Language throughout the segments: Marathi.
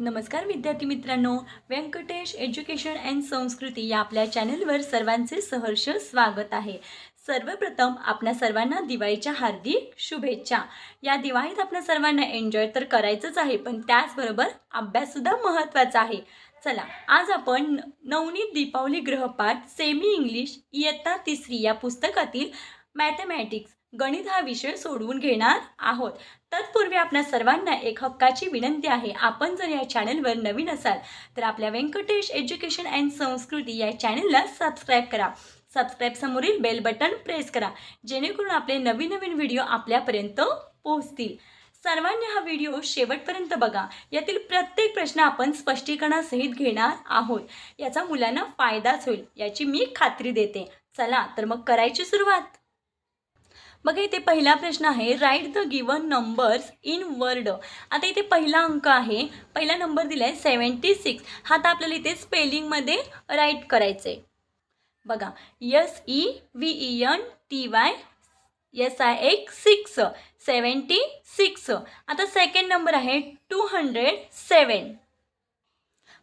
नमस्कार विद्यार्थी मित्रांनो, व्यंकटेश एज्युकेशन अँड संस्कृती या आपल्या चॅनलवर सर्वांचे सहर्ष स्वागत आहे। सर्वप्रथम आपल्या सर्वांना दिवाळीच्या हार्दिक शुभेच्छा। या दिवाळीत आपल्या सर्वांना एन्जॉय तर करायचंच आहे, पण त्याचबरोबर अभ्याससुद्धा महत्त्वाचा आहे। चला, आज आपण नवनीत दीपावली गृहपाठ सेमी इंग्लिश इयत्ता 3 या पुस्तकातील मॅथमॅटिक्स गणित हा विषय सोडवून घेणार आहोत। तत्पूर्वी आपल्या सर्वांना एक हक्काची विनंती आहे, आपण जर या चॅनलवर नवीन असाल तर आपल्या व्यंकटेश एज्युकेशन अँड संस्कृती या चॅनलला सबस्क्राईब करा। सबस्क्राईब समोरील बेल बटन प्रेस करा, जेणेकरून आपले नवीन व्हिडिओ आपल्यापर्यंत पोहोचतील। सर्वांनी हा व्हिडिओ शेवटपर्यंत बघा, यातील प्रत्येक प्रश्न आपण स्पष्टीकरणासहित घेणार आहोत। याचा मुलांना फायदाच होईल याची मी खात्री देते। चला तर मग करायची सुरुवात। बघा, इथे पहिला प्रश्न आहे, write the given numbers in word. आता इथे पहिला अंक आहे, पहिला नंबर दिलाय 76। हा तर आपल्याला इथे स्पेलिंगमध्ये राईट करायचे। बघा, SEVENTY 76 आता सेकंड नंबर आहे 207।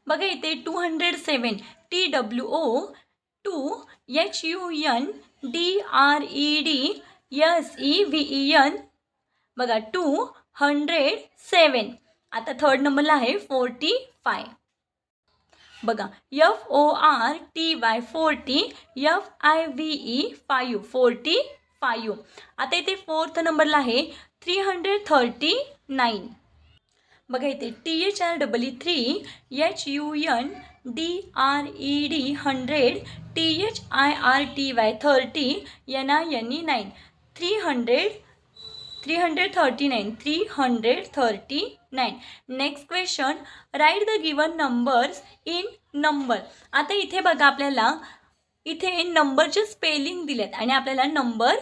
बघा, इथे 207 TWO 2 HUNDRED बघा 207। आता थर्ड नंबरला आहे 45। बघा, FORTY 40 FIVE 45। आता इथे फोर्थ नंबरला आहे 339। बघा, इथे THREE HUNDRED 100 THIRTY 30 NINE 339। Next question, write the given numbers in number. आता इथे बघा, आपल्याला इथे नंबरचे स्पेलिंग दिलेत आणि आपल्याला नंबर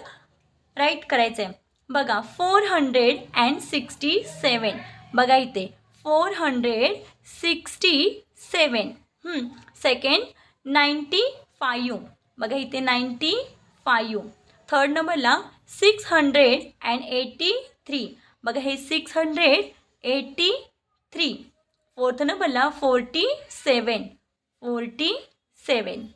राईट करायचे आहे। बघा, 467। बघा, इथे 467। सेकंड 95। बघा, इथे 95। थर्ड नंबरला 683। बघा, हे 683। फोर्थ नंबरला 47।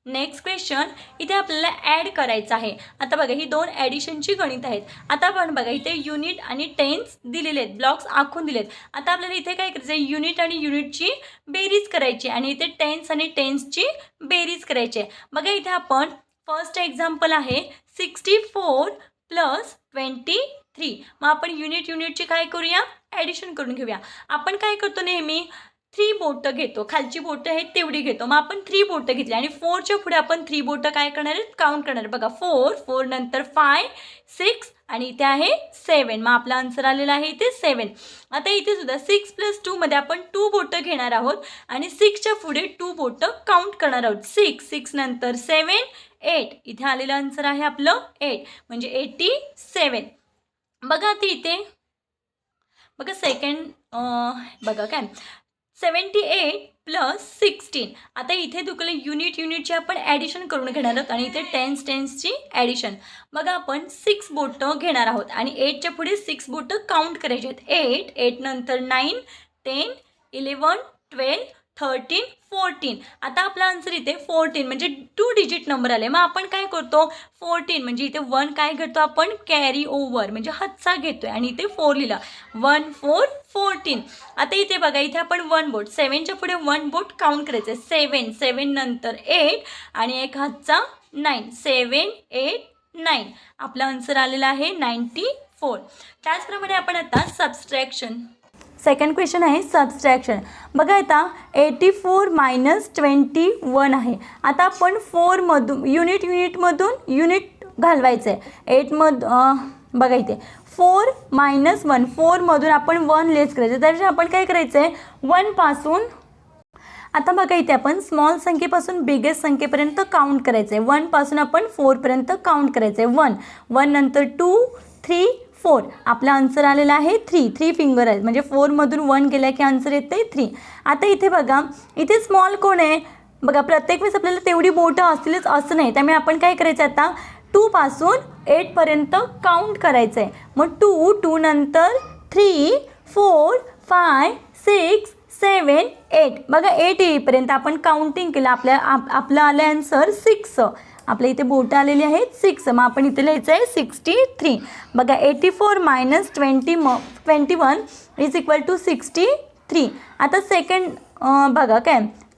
नेक्स्ट क्वेश्चन, इथे आपल्याला ॲड करायचं आहे। आता बघा, ही दोन ॲडिशनची गणित आहेत। आता आपण बघा, इथे युनिट आणि टेन्स दिलेले आहेत, ब्लॉक्स आखून दिलेत। आता आपल्याला इथे काय करायचं आहे, युनिट आणि युनिटची बेरीज करायची आणि इथे टेन्स आणि टेन्सची बेरीज करायची आहे। बघा, इथे आपण फर्स्ट एक्झाम्पल आहे 64 + 23। मग आपण युनिटची काय करूया, ॲडिशन करून घेऊया। आपण काय करतो, नेहमी 3 बोटं घेतो, खालची बोटं आहेत तेवढी घेतो। मग आपण 3 बोटं घेतली आणि 4च्या पुढे आपण 3 बोटं काय करणार आहेत, काउंट करणार। बघा, 4 नंतर 5 6 आणि इथे आहे 7। मग आपला आन्सर आलेला आहे इथे 7। आता इथे सुद्धा 6 + 2 मध्ये आपण 2 बोटं घेणार आहोत आणि 6च्या पुढे 2 बोटं काउंट करणार आहोत। 6 नंतर 7 8। इथे आलेलं आन्सर आहे आपलं 8, म्हणजे 87। बघा, ती इथे बघा सेकंड बघा काय 78 + 16। आता इथे दुसरे युनिटची आपण ॲडिशन करून घेणार आहोत आणि इथे टेन्सची ॲडिशन। बघा, आपण 6 बोटं घेणार आहोत आणि 8च्या पुढे 6 बोटं काउंट करायचे आहेत। 8 नंतर 9 10 11 12 13 14। आता आपला आन्सर इथे 14, म्हणजे 2 डिजिट नंबर आले। मग आपण काय करतो, 14 म्हणजे इथे 1 काय करतो आपण, कॅरी ओव्हर म्हणजे हातचा घेतोय आणि इथे 4 लिहिला, 1 4 14। आता इथे बघा, इथे आपण 1 बोट 7च्या पुढे 1 बोट काउंट करायचं आहे। 7 नंतर 8 आणि एक हातचा 9 7 8 9। आपला आन्सर आलेला आहे 94। त्याचप्रमाणे आपण आता सबस्ट्रॅक्शन, सेकंड क्वेश्चन आहे सबस्ट्रॅक्शन। बघा, आता 84 - 21 आहे। आता आपण 4 मधून युनिटमधून युनिट घालवायचं आहे। 8 बघा, इथे 4 - 1 4 मधून आपण 1 लेस करायचं। त्याच्यात आपण काय करायचं आहे, 1 पासून, आता बघा इथे आपण स्मॉल संख्येपासून बिगेस्ट संख्येपर्यंत काउंट करायचं आहे। 1 पासून आपण 4 पर्यंत काउंट करायचं आहे। 1 नंतर 2 3 4। आपला आन्सर आलेला आहे 3 फिंगर आहेत, म्हणजे 4 मधून 1 गेला की आन्सर येते 3। आता इथे बघा, इथे स्मॉल कोण आहे, बघा प्रत्येक वेळेस आपल्याला तेवढी बोटं असतीलच असं नाही, त्यामुळे आपण काय करायचं, आता 2 पासून 8 पर्यंत काउंट करायचं आहे। मग 2 नंतर 3 4 5 6 7 8 बघा 8 येईपर्यंत आपण काउंटिंग केलं. आपलं आलं आन्सर 6. आपल्या इथे बोटं आलेली आहेत 6. मग आपण इथे लिहायचं आहे 63. बघा 84 मायनस 21 इज इक्वल टू 63. आता सेकंड बघा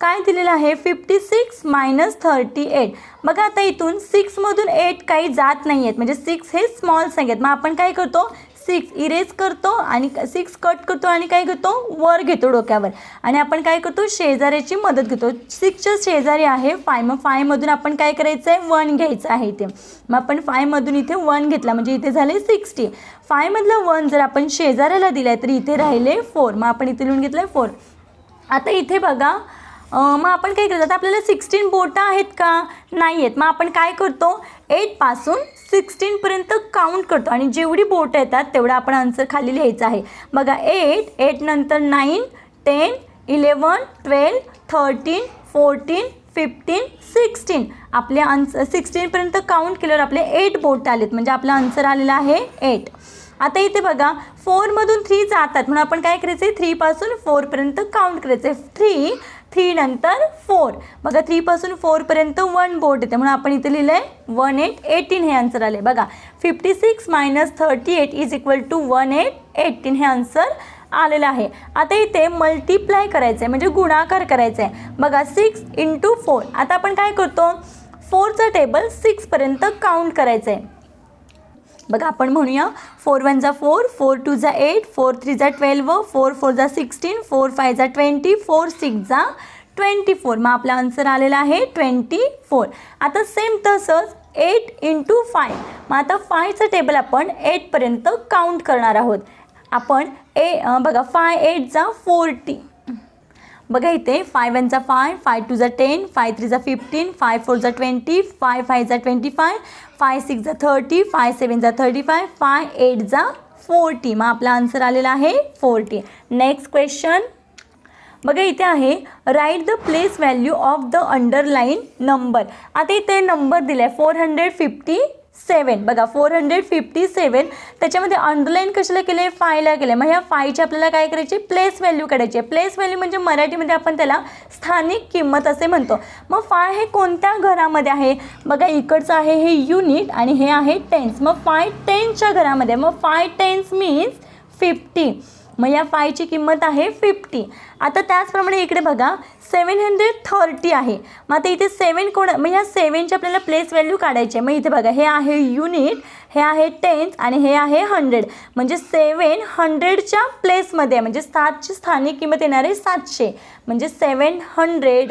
काय दिलेलं आहे 56 मायनस 38. बघा आता इथून 6मधून 8 काही जात नाही आहेत, म्हणजे 6 हे स्मॉल संख्या आहेत. मग आपण काय करतो 6 इरेज करतो आणि 6 कट करतो आणि काय करतो वर घेतो डोक्यावर, आणि आपण काय करतो शेजाऱ्याची मदत घेतो. 6च्या शेजारी आहे 5. मग 5मधून आपण काय करायचं आहे 1 घ्यायचं आहे इथे. मग आपण 5मधून इथे 1 घेतला म्हणजे इथे झाले 60. 5मधला 1 जर आपण शेजाऱ्याला दिला तर इथे राहिले 4. मग आपण इथे लिहून घेतलं 4. आता इथे बघा मग आपण काय करतो, आता आपल्याला 16 बोटं आहेत का नाही आहेत. मग आपण काय करतो 8 पासून 16पर्यंत काउंट करतो आणि जेवढी बोटं येतात तेवढा आपण आन्सर खाली लिहायचं आहे. बघा 8 नंतर 9 10 11 12 13 14 15 16. आपले आन्सर 16पर्यंत काउंट केल्यावर आपले 8 बोटं आलेत, म्हणजे आपला आन्सर आलेला आहे 8. आता इथे बघा 4मधून 3 जातात म्हणून आपण काय करायचं आहे 3 पासून 4पर्यंत काउंट करायचं आहे. 3 नंतर 4. बघा 3 पासून 4पर्यंत 1 बोट येते म्हणून आपण इथे लिहिलं आहे 18 हे आन्सर आले. बघा 56 मायनस 38 इज इक्वल टू 18 हे आन्सर आलेलं आहे. आता इथे मल्टिप्लाय करायचं आहे म्हणजे गुणाकार करायचा आहे. बघा 6 × 4. आता आपण काय करतो 4चा टेबल 6पर्यंत काउंट करायचं आहे. बघा आपण म्हणूया 4 1 जा 4 4 2 जा 8 4 3 जा 12 4 4 जा 16 4 5 जा 20 4 6 जा 24. मग आपला आन्सर आलेला आहे 24. आता सेम तसंच 8 × 5. मग आता 5चं टेबल आपण 8पर्यंत काउंट करणार आहोत. आपण बघा 5 8 जा 40. बघा इथे 5 1 जा 5 5 2 जा 10 5 3 जा 15 5 4 जा 20 5 5 जा 25 5 6 जा 30 5 7 जा 35 5 8 जा 40. मग आपला आन्सर आलेला आहे 40. नेक्स्ट क्वेश्चन बघा इथे आहे write the place value of the underline number. आता इथे नंबर दिला आहे 457. बघा 457 त्याच्यामध्ये अंडरलाईन कशाला केले 5ला केले. मग ह्या 5ची आपल्याला काय करायची प्लेस व्हॅल्यू काढायची आहे. प्लेस व्हॅल्यू म्हणजे मराठीमध्ये आपण त्याला स्थानिक किंमत असे म्हणतो. मग 5 हे कोणत्या घरामध्ये आहे बघा इकडचं आहे हे युनिट आणि हे आहे टेन्स. मग 5 10च्या घरामध्ये. मग 5 10 मीन्स 50. मग या 5ची किंमत आहे 50. आता त्याचप्रमाणे इकडे बघा 730 आहे. मग आता इथे 7 मग ह्या 7ची आपल्याला प्लेस व्हॅल्यू काढायची आहे. मग इथे बघा हे आहे युनिट हे आहे टेन्स आणि हे आहे 100. म्हणजे 700च्या प्लेसमध्ये आहे म्हणजे 7ची स्थानिक किंमत येणार आहे 700. म्हणजे 700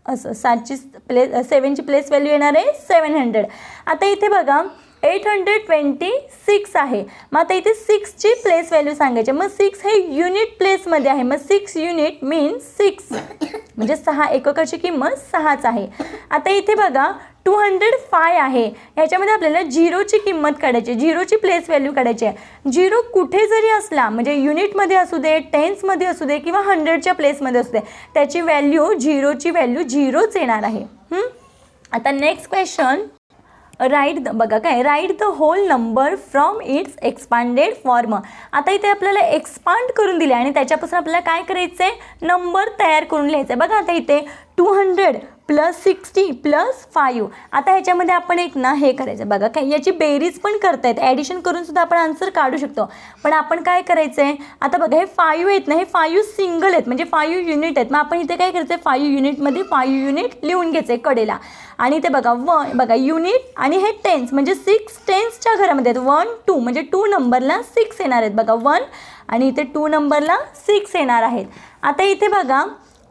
असं 7ची प्लेस व्हॅल्यू येणार आहे 700. आता इथे बघा 826 आहे. मग आता इथे 6ची प्लेस व्हॅल्यू सांगायची. मग 6 हे युनिट प्लेसमध्ये आहे. मग 6 युनिट मीन्स 6 म्हणजे 6 एककाची किंमत 6च आहे. आता इथे बघा 205 आहे. ह्याच्यामध्ये आपल्याला 0ची किंमत काढायची 0ची प्लेस व्हॅल्यू काढायची आहे. 0 कुठे जरी असला म्हणजे युनिटमध्ये असू दे टेन्समध्ये असू दे किंवा 100च्या प्लेसमध्ये असू दे त्याची व्हॅल्यू 0ची व्हॅल्यू 0च येणार आहे. आता next question write the whole number from its expanded form. आता इथे आपल्याला एक्सपांड करून दिले आणि त्याच्यापासून आपल्याला काय करायचं आहे नंबर तयार करून लिहायचं आहे. बघा आता इथे 200 + 60 + 5. आता ह्याच्यामध्ये आपण एक ना हे करायचं बघा काय याची बेरीज पण करता येते ॲडिशन करून सुद्धा आपण आन्सर काढू शकतो. पण आपण काय करायचं आहे आता बघा हे 5 आहेत ना हे 5 सिंगल आहेत म्हणजे 5 युनिट आहेत. मग आपण इथे काय करायचं आहे 5 युनिटमध्ये 5 युनिट लिहून घ्यायचं आहे कडेला. आणि ते बघा युनिट आणि हे टेन्स म्हणजे 6 टेन्सच्या घरामध्ये आहेत. 1 2 म्हणजे 2 नंबरला 6 येणार आहेत. बघा 1 आणि इथे 2 नंबरला 6 येणार आहेत. आता इथे बघा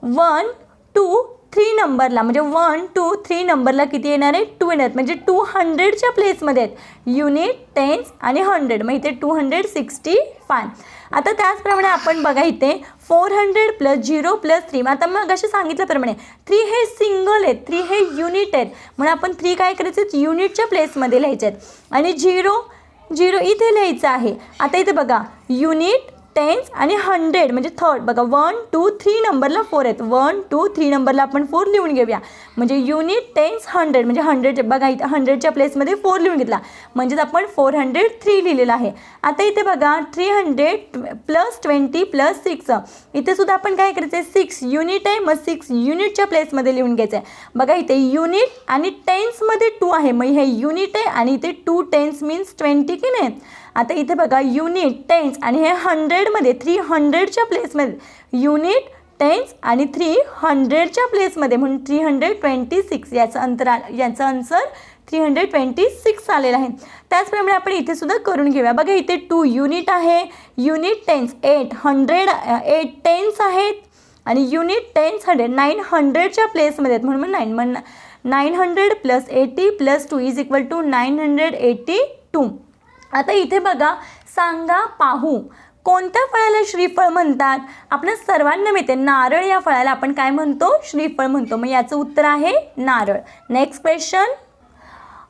1 2 3 नंबरला म्हणजे 1 2 3 नंबरला किती येणार आहे 2 येणार आहेत. म्हणजे 200च्या प्लेसमध्ये आहेत युनिट टेन्स आणि 100. मग इथे 265. आता त्याचप्रमाणे आपण बघा इथे 400 + 0 + 3. आता मग असे सांगितल्याप्रमाणे 3 हे सिंगल आहेत 3 हे युनिट आहेत म्हणून आपण 3 काय करायचे युनिटच्या प्लेसमध्ये लिहायचे आहेत आणि 0 इथे लिहायचं आहे. आता इथे बघा युनिट टेन्स आणि 100 म्हणजे थर्ड. बघा 1 2 3 नंबरला 4 आहेत. 1 2 3 नंबरला आपण 4 लिहून घेऊया. म्हणजे युनिट, टेन्स, 100 म्हणजे 100 बघा इथे 100च्या प्लेसमध्ये 4 लिहून घेतला म्हणजेच आपण 403 लिहिलेलं आहे. आता इथे बघा 300 प्लस 20 प्लस 6 इथे सुद्धा आपण काय करायचं आहे 6 युनिट आहे मग 6 युनिटच्या प्लेसमध्ये लिहून घ्यायचं आहे. बघा इथे युनिट आणि टेन्समध्ये 2 आहे मग हे युनिट आहे आणि इथे 2 टेन्स मीन्स 20 की नाही. आता इथे बघा युनिट, टेन्स आणि हे 100मध्ये 300च्या प्लेसमध्ये युनिट, टेन्स आणि 300च्या प्लेसमध्ये म्हणून 326 याचं आन्सर 326 आलेलं आहे. त्याचप्रमाणे आपण इथे सुद्धा करून घेऊया. बघा इथे 2 युनिट आहे, युनिट टेन्स 8 टेन्स आहेत आणि युनिट टेन्स 100 900च्या प्लेसमध्ये आहेत म्हणून 900 plus 80 plus 2 is equal to 982. आता इथे बघा सांगा पाहू कोणत्या फळाला श्रीफळ म्हणतात. आपल्या सर्वांना माहिती आहे नारळ या फळाला आपण काय म्हणतो श्रीफळ म्हणतो. मग याचं उत्तर आहे नारळ. Next question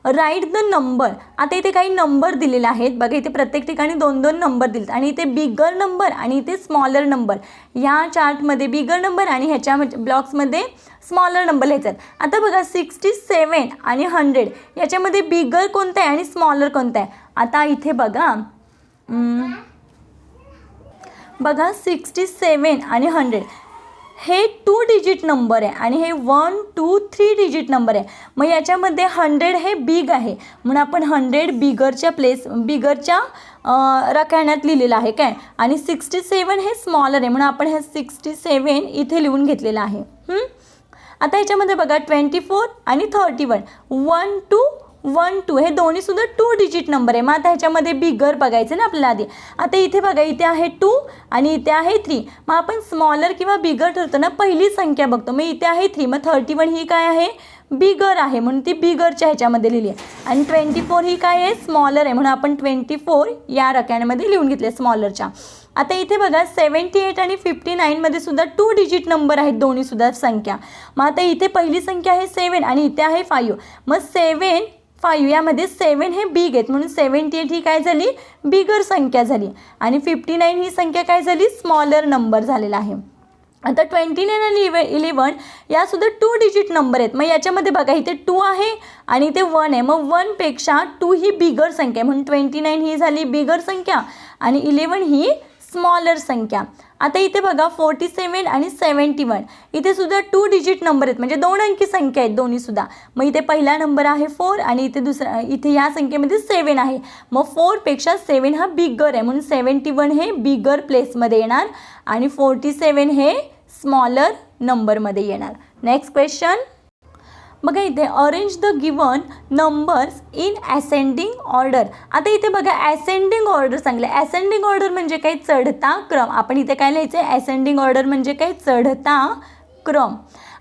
write the number. आता इथे काही नंबर दिलेले आहेत. बघा इथे प्रत्येक ठिकाणी 2-2 नंबर दिलेत आणि इथे बिगर नंबर आणि इथे स्मॉलर नंबर. या चार्टमध्ये बिगर नंबर आणि ह्याच्या ब्लॉक्समध्ये स्मॉलर नंबर लिहायचे आहेत. आता बघा 67 आणि 100 याच्यामध्ये बिगर कोणतं आहे आणि स्मॉलर कोणतं आहे. आता इथे बघा 67 आणि 100 हे 2 डिजिट नंबर आहे आणि हे 1 2 3 डिजिट नंबर आहे. मग याच्यामध्ये 100 हे बिग आहे म्हणून आपण 100 बिगरच्या रकान्यात लिहिलेलं आहे काय. आणि 67 हे स्मॉलर आहे म्हणून आपण हे 67 इथे लिहून घेतलेलं आहे. आता याच्यामध्ये बघा 24 आणि 31 1 2 हे दोन्हीसुद्धा 2 डिजिट नंबर आहे. मग आता ह्याच्यामध्ये बिगर बघायचं ना आपल्याला आधी. आता इथे बघा इथे आहे 2 आणि इथे आहे 3. मग आपण स्मॉलर किंवा बिगर ठरतो ना पहिली संख्या बघतो. मग इथे आहे 3 मग 31 ही काय आहे बिगर आहे म्हणून ती बिगरच्या ह्याच्यामध्ये लिहिली आहे. आणि 24 ही काय आहे स्मॉलर आहे म्हणून आपण 24 या रकान्यामध्ये लिहून घेतले स्मॉलरच्या. आता इथे बघा 78 आणि 59मध्ये सुद्धा 2 डिजिट नंबर आहेत दोन्हीसुद्धा संख्या. मग आता इथे पहिली संख्या आहे 7 आणि इथे आहे 5. मग 7 5 यामध्ये 7 हे बिग आहेत म्हणून 78 ही काय झाली बिगर संख्या झाली आणि 59 ही संख्या काय झाली स्मॉलर नंबर झालेला आहे. आता 29 आणि 11 यासुद्धा 2 डिजिट नंबर आहेत. मग याच्यामध्ये बघा इथे 2 आहे आणि इथे 1 आहे मग 1पेक्षा 2 ही बिगर संख्या आहे म्हणून 29 ही झाली बिगर संख्या आणि 11 ही स्मॉलर संख्या. आता इथे बघा 47 आणि 71 इथे सुद्धा 2 डिजिट नंबर आहेत म्हणजे 2 अंकी संख्या आहेत दोन्हीसुद्धा. मग इथे पहिला नंबर आहे 4 आणि इथे या संख्येमध्ये 7 आहे मग 4पेक्षा 7 हा बिगर आहे म्हणून 71 हे बिगर प्लेसमध्ये येणार आणि 47 हे स्मॉलर नंबरमध्ये येणार. नेक्स्ट क्वेश्चन बघा इथे arrange the given numbers in ascending order. आता इथे बघा असेंडिंग ऑर्डर सांगले. असेंडिंग ऑर्डर म्हणजे काही चढता क्रम. आपण इथे काय लिहायचं आहे असेंडिंग ऑर्डर म्हणजे काही चढता क्रम.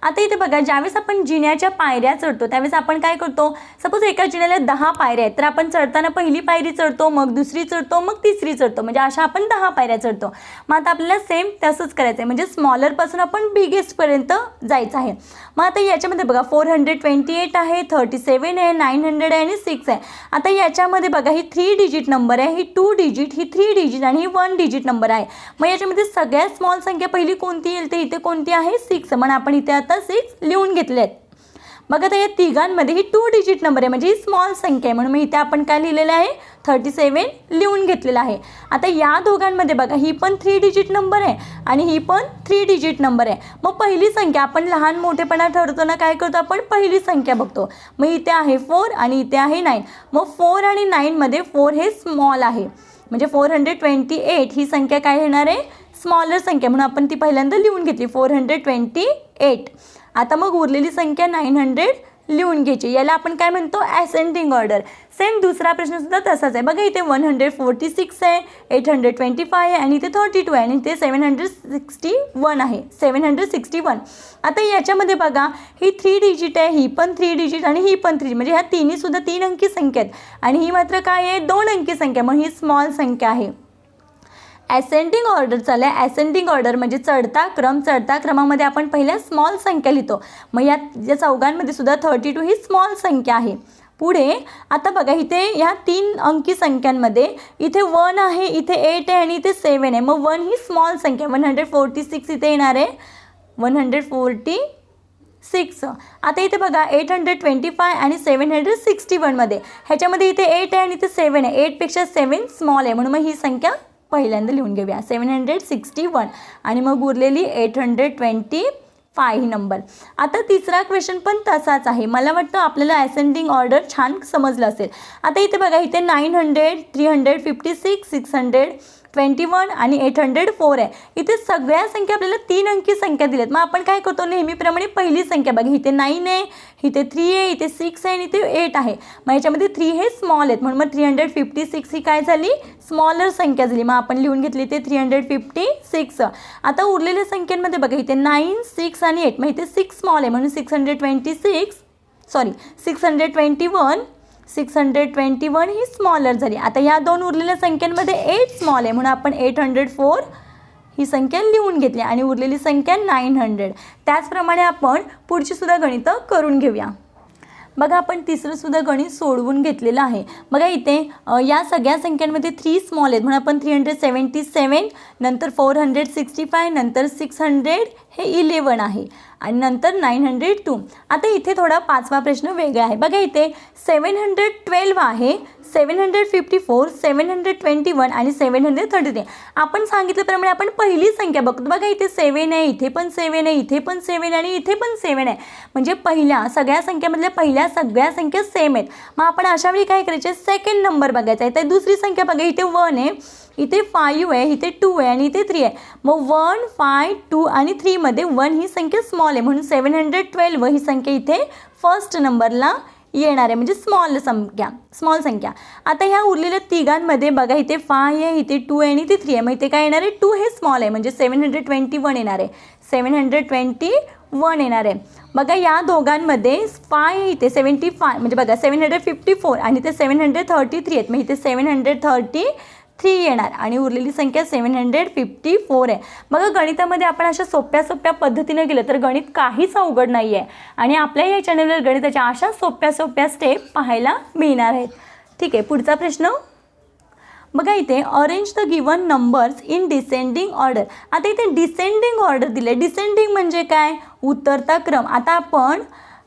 आता इथे बघा ज्यावेळेस आपण जिन्याच्या पायऱ्या चढतो त्यावेळेस आपण काय करतो सपोज एका जिन्याला 10 पायऱ्या आहेत तर आपण चढताना पहिली पायरी चढतो मग दुसरी चढतो मग तिसरी चढतो म्हणजे अशा आपण 10 पायऱ्या चढतो. मग आता आपल्याला सेम तसंच करायचं आहे म्हणजे स्मॉलरपासून आपण बिगेस्टपर्यंत जायचं आहे. मग आता याच्यामध्ये बघा 428 आहे 37 आहे 900 आहे आणि 6 आहे. आता याच्यामध्ये बघा ही 3 डिजिट नंबर आहे ही 2 डिजिट ही 3 डिजिट आणि ही 1 डिजिट नंबर आहे. मग याच्यामध्ये सगळ्यात स्मॉल संख्या पहिली कोणती येईल तर इथे कोणती आहे 6 म्हणून आपण इथे आता 6 लिहून घेतले आहेत. बघा आता या तिघांमध्ये ही 2 डिजिट नंबर आहे म्हणजे ही स्मॉल संख्या आहे म्हणून मी इथे आपण काय लिहिलेलं आहे 37 लिहून घेतलेलं आहे. आता या दोघांमध्ये बघा ही पण 3 डिजिट नंबर आहे आणि ही पण 3 डिजिट नंबर आहे. मग पहिली संख्या आपण लहान मोठेपणा ठरतो ना काय करतो आपण पहिली संख्या बघतो. मग इथे आहे 4 आणि इथे आहे 9. मग 4 आणि 9मध्ये 4 हे स्मॉल आहे म्हणजे 428 ही संख्या काय येणार आहे स्मॉलर संख्या म्हणून आपण ती पहिल्यांदा लिहून घेतली 428. आता मग उरलेली संख्या 900 लिहून घ्यायची. याला आपण काय म्हणतो असेंडिंग ऑर्डर. सेम दुसरा प्रश्नसुद्धा तसाच आहे. बघा इथे 146 आहे 825 आहे आणि इथे 32 आहे आणि इथे 761 आहे 761. आता याच्यामध्ये बघा ही 3 डिजिट आहे ही पण 3 डिजिट आणि ही पण 3 म्हणजे ह्या तिन्हीसुद्धा 3 अंकी संख्या आहेत आणि ही मात्र काय आहे 2 अंकी संख्या मग ही स्मॉल संख्या आहे. असेंडिंग ऑर्डर चालू आहे. असेंडिंग ऑर्डर म्हणजे चढता क्रमामध्ये आपण पहिल्या स्मॉल संख्या लिहितो. मग या चौघांमध्ये सुद्धा 32 ही स्मॉल संख्या आहे. पुढे आता बघा इथे ह्या 3 अंकी संख्यांमध्ये इथे 1 आहे, इथे 8 आहे आणि इथे 7 आहे. मग 1 ही स्मॉल संख्या 146 इथे येणार आहे. 146. आता इथे बघा 825 आणि 761 मध्ये ह्याच्यामध्ये इथे 8 आहे आणि इथे 7 आहे. 8 पेक्षा 7 स्मॉल आहे म्हणून मग ही संख्या पहिल्यांदा लिहून घेऊया 761 आणि मग उरलेली 825 ही नंबर. आता तिसरा क्वेश्चन पण तसाच आहे. मला वाटतं आपल्याला असेंडिंग ऑर्डर छान समजलं असेल. आता इथे बघा इथे 900, 356, 621 आणि 804 आहे. इथे सगळ्या संख्या आपल्याला 3 अंकी संख्या दिल्यात. मग आपण काय करतो नेहमीप्रमाणे पहिली संख्या बघा इथे 9 आहे, इथे 3 आहे, इथे 6 आहे आणि इथे 8 आहे. मग ह्याच्यामध्ये 3 हे स्मॉल आहेत म्हणून मग 356 ही काय झाली स्मॉलर संख्या झाली. मग आपण लिहून घेतली ते 356. आता उरलेल्या संख्यांमध्ये बघा इथे 9, 6 आणि 8 मग इथे 6 स्मॉल आहे म्हणून 621 ही स्मॉलर झाली. आता या 2 उरलेल्या संख्यांमध्ये 8 स्मॉल आहे म्हणून आपण 804 ही संख्या लिहून घेतली आणि उरलेली संख्या 900. त्याचप्रमाणे आपण पुढची सुद्धा गणितं करून घेऊया. बघा आपण तिसरं सुद्धा गणित सोडवून घेतलेलं आहे. बघा इथे या सगळ्या संख्यांमध्ये 3 स्मॉल आहेत म्हणून आपण 377 नंतर 465 नंतर 600 हे 11 आहे आणि नंतर 902. आता इथे थोडा 5वा प्रश्न वेगळा आहे. बघा इथे 712 आहे, 754, 721 आणि 733. आपण सांगितल्याप्रमाणे आपण पहिली संख्या बघतो. बघा इथे 7 आहे, इथे पण 7 आहे, इथे पण 7 आणि इथे पण 7 आहे. म्हणजे पहिल्या सगळ्या संख्येमधल्या पहिल्या सगळ्या संख्या सेम आहेत. मग आपण अशा वेळी काय करायचे सेकंड नंबर बघायचा आहे. तर दुसरी संख्या बघा इथे 1 आहे, इथे 5 आहे, इथे 2 आहे आणि इथे 3 आहे. मग 1, 5, 2 आणि 3 मध्ये 1 ही संख्या स्मॉल आहे म्हणून 712 ही संख्या इथे फर्स्ट नंबरला येणार आहे म्हणजे स्मॉल संख्या. आता ह्या उरलेल्या तिघांमध्ये बघा इथे 5 आहे, इथे 2 आहे आणि इथे 3 आहे. मग इथे काय येणार आहे 2 हे स्मॉल आहे म्हणजे 721 येणार आहे. 721 येणार आहे. बघा या दोघांमध्ये 5 इथे 75 म्हणजे बघा 754 आणि इथे 733 आहेत. मग इथे 733 येणार आणि उरलेली संख्या 754 आहे. बघा गणितामध्ये आपण अशा सोप्या पद्धतीने गेलं तर गणित काहीच अवघड नाही आहे आणि आपल्या या चॅनलवर गणिताच्या अशा सोप्या स्टेप पाहायला मिळणार आहेत. ठीक आहे, पुढचा प्रश्न बघा इथे arrange the given numbers in descending order. आता इथे डिसेंडिंग ऑर्डर दिले. डिसेंडिंग म्हणजे काय उतरता क्रम. आता आपण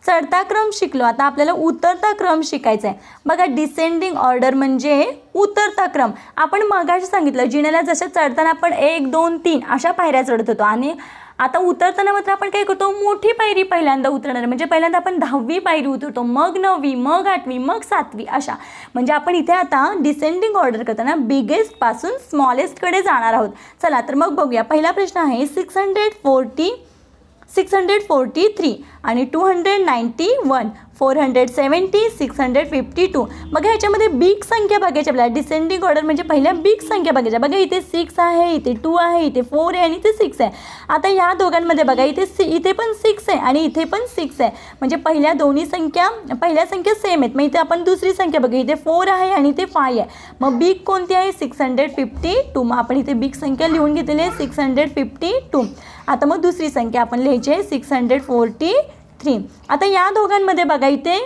चढता क्रम शिकलो, आता आपल्याला उतरता क्रम शिकायचा आहे. बघा डिसेंडिंग ऑर्डर म्हणजे उतरता क्रम. आपण मगाशी सांगितलं जिन्याला जसं चढताना आपण 1, 2, 3 अशा पायऱ्या चढत होतो आणि आता उतरताना मात्र आपण काय करतो मोठी पायरी पहिल्यांदा उतरणार. म्हणजे पहिल्यांदा आपण 10वी पायरी उतरतो, मग 9वी, मग 8वी, मग 7वी अशा. म्हणजे आपण इथे आता डिसेंडिंग ऑर्डर करताना बिगेस्ट पासून स्मॉलेस्टकडे जाणार आहोत. चला तर मग बघूया. पहिला प्रश्न आहे 643 आणि 291, 470, 652. बघा ह्याच्यामध्ये बिग संख्या बघायची आपल्याला. डिसेंडिंग ऑर्डर म्हणजे पहिल्या बिग संख्या बघायच्या. बघा इथे 6 आहे, इथे 2 आहे, इथे 4 आहे आणि इथे 6 आहे. आता या दोघांमध्ये बघा इथे पण 6 आहे आणि इथे पण 6 आहे. म्हणजे पहिल्या संख्या सेम आहेत. मग इथे आपण दुसरी संख्या बघा इथे 4 आहे आणि इथे 5 आहे. मग बिग कोणती आहे 652. मग आपण इथे बिग संख्या लिहून घेतलेली आहे 652. आता मग दुसरी संख्या आपण लिहायची आहे 643. आता या दोघांमध्ये बघा इथे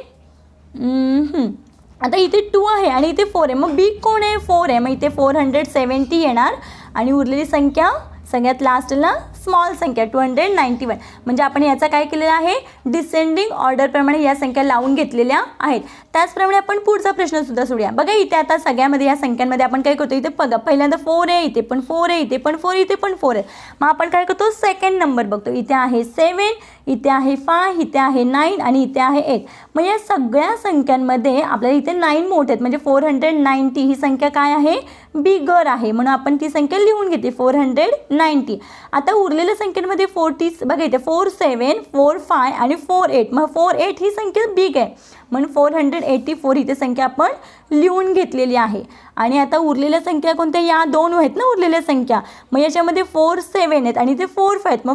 आता इथे 2 आहे आणि इथे 4 आहे. मग बिग कोण आहे 4 आहे. मग इथे 470 येणार आणि उरलेली संख्या सगळ्यात लास्टला स्मॉल संख्या 291. म्हणजे आपण याचा काय केलेला आहे डिसेंडिंग ऑर्डरप्रमाणे या संख्या लावून घेतलेल्या आहेत. त्याचप्रमाणे आपण पुढचा प्रश्नसुद्धा सोडूया. बघा इथे आता सगळ्यामध्ये या संख्यांमध्ये आपण काय करतो इथे बघा पहिल्यांदा 4 आहे, इथे पण 4 आहे, इथे पण 4, इथे पण 4 आहे. मग आपण काय करतो सेकंड नंबर बघतो. इथे आहे 7, इथे आहे 5, इथे आहे 9 आणि इथे आहे 8. मग या सगळ्या संख्यांमध्ये आपल्याला इथे 9 मोठे आहेत म्हणजे 490 ही संख्या काय आहे बिगर आहे म्हणून आपण ती संख्या लिहून घेते 490. आता उरलेल्या संख्येमध्ये 40 बघा इथे 4, 7, 4, 5 आणि 4, 8. मग 4, 8 ही संख्या बिग आहे म्हणून 484 इथे संख्या आपण लिहून घेतलेली आहे. आणि आता उरलेल्या संख्या कोणत्या या 2 आहेत ना उरलेल्या संख्या. मग याच्यामध्ये 4, 7 आहेत आणि इथे 4, 5 आहेत. मग